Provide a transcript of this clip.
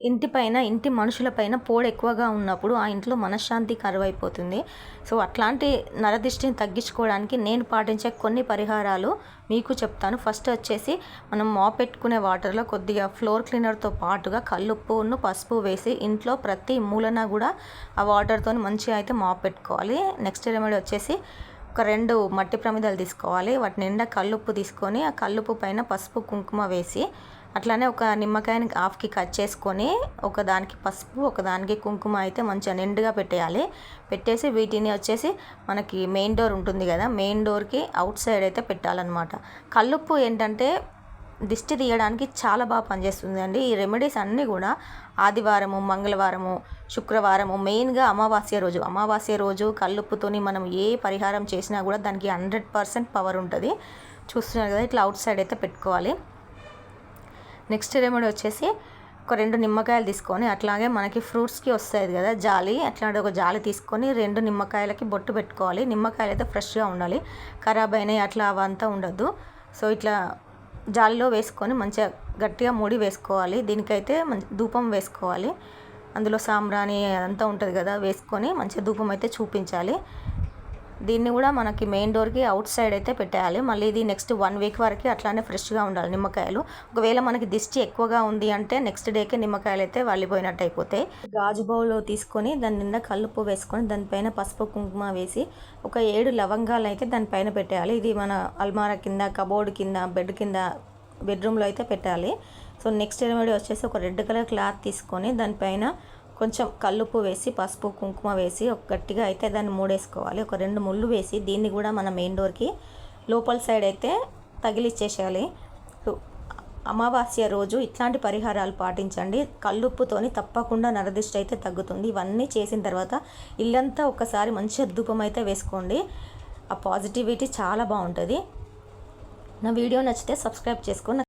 ఇంటిపైన ఇంటి మనుషులపైన పోడు ఎక్కువగా ఉన్నప్పుడు ఆ ఇంట్లో మనశ్శాంతి కరువైపోతుంది. సో అట్లాంటి నరదిష్టిని తగ్గించుకోవడానికి నేను పాటించే కొన్ని పరిహారాలు మీకు చెప్తాను. ఫస్ట్ వచ్చేసి మనం మాప్ పెట్టుకునే వాటర్లో కొద్దిగా ఫ్లోర్ క్లీనర్తో పాటుగా కల్లుప్పును పసుపు వేసి ఇంట్లో ప్రతి మూలన కూడా ఆ వాటర్తో మంచిగా అయితే మాప్ పెట్టుకోవాలి. నెక్స్ట్ రెమెడీ వచ్చేసి ఒక 2 మట్టి ప్రమిదలు తీసుకోవాలి. వాటి నిండా కల్లుప్పు తీసుకొని ఆ కల్లుప్పు పైన పసుపు కుంకుమ వేసి అట్లానే ఒక నిమ్మకాయని హాఫ్కి కట్ చేసుకొని ఒకదానికి పసుపు ఒకదానికి కుంకుమ అయితే మంచిగా నిండుగా పెట్టేయాలి. పెట్టేసి వీటిని వచ్చేసి మనకి మెయిన్ డోర్ ఉంటుంది కదా, మెయిన్ డోర్కి అవుట్ సైడ్ అయితే పెట్టాలన్నమాట. కల్లుప్పు ఏంటంటే దిష్టి తీయడానికి చాలా బాగా పనిచేస్తుంది అండి. ఈ రెమెడీస్ అన్నీ కూడా ఆదివారము, మంగళవారము, శుక్రవారము, మెయిన్గా అమావాస్య రోజు కల్లుప్పుతోని మనం ఏ పరిహారం చేసినా కూడా దానికి 100% పవర్ ఉంటుంది. చూస్తున్నారు కదా, ఇట్లా అవుట్ సైడ్ అయితే పెట్టుకోవాలి. నెక్స్ట్ రెమెడీ వచ్చేసి ఒక 2 నిమ్మకాయలు తీసుకొని అట్లాగే మనకి ఫ్రూట్స్కి వస్తుంది కదా జాలి, అట్లాంటి ఒక జాలి తీసుకొని 2 నిమ్మకాయలకి బొట్టు పెట్టుకోవాలి. నిమ్మకాయలు అయితే ఫ్రెష్గా ఉండాలి, ఖరాబ్ అయినాయి అట్లా అవంతా ఉండద్దు. సో ఇట్లా జాలిలో వేసుకొని మంచిగా గట్టిగా ముడి వేసుకోవాలి. దీనికైతే ధూపం వేసుకోవాలి. అందులో సాంబ్రాణి అదంతా ఉంటుంది కదా, వేసుకొని మంచిగా ధూపం అయితే చూపించాలి. దీన్ని కూడా మనకి మెయిన్ డోర్కి అవుట్ సైడ్ అయితే పెట్టేయాలి. మళ్ళీ ఇది నెక్స్ట్ 1 వీక్ వరకు అట్లానే ఫ్రెష్గా ఉండాలి నిమ్మకాయలు. ఒకవేళ మనకి దిష్టి ఎక్కువగా ఉంది అంటే నెక్స్ట్ డేకే నిమ్మకాయలు అయితే వల్లిపోయినట్టు అయిపోతాయి. గాజు బౌల్లో తీసుకొని దాని నిండా కల్లుప్పు వేసుకొని దానిపైన పసుపు కుంకుమ వేసి ఒక 7 లవంగాలు అయితే దానిపైన పెట్టేయాలి. ఇది మన అల్మారా కింద, కబోర్డ్ కింద, బెడ్ కింద, బెడ్రూమ్లో అయితే పెట్టాలి. సో నెక్స్ట్ రెమెడీ వచ్చేసి ఒక రెడ్ కలర్ క్లాత్ తీసుకొని దానిపైన కొంచెం కల్లుప్పు వేసి పసుపు కుంకుమ వేసి ఒక గట్టిగా అయితే దాన్ని మూడేసుకోవాలి. ఒక 2 ముళ్ళు వేసి దీన్ని కూడా మన మెయిన్ డోర్కి లోపల సైడ్ అయితే తగిలిచ్చేసేయాలి. అమావాస్య రోజు ఇట్లాంటి పరిహారాలు పాటించండి. కల్లుప్పుతోని తప్పకుండా నరదిష్టి అయితే తగ్గుతుంది. ఇవన్నీ చేసిన తర్వాత ఇల్లంతా ఒకసారి మంచిగా ధూపం అయితే వేసుకోండి. ఆ పాజిటివిటీ చాలా బాగుంటుంది. నా వీడియో నచ్చితే సబ్స్క్రైబ్ చేసుకోండి.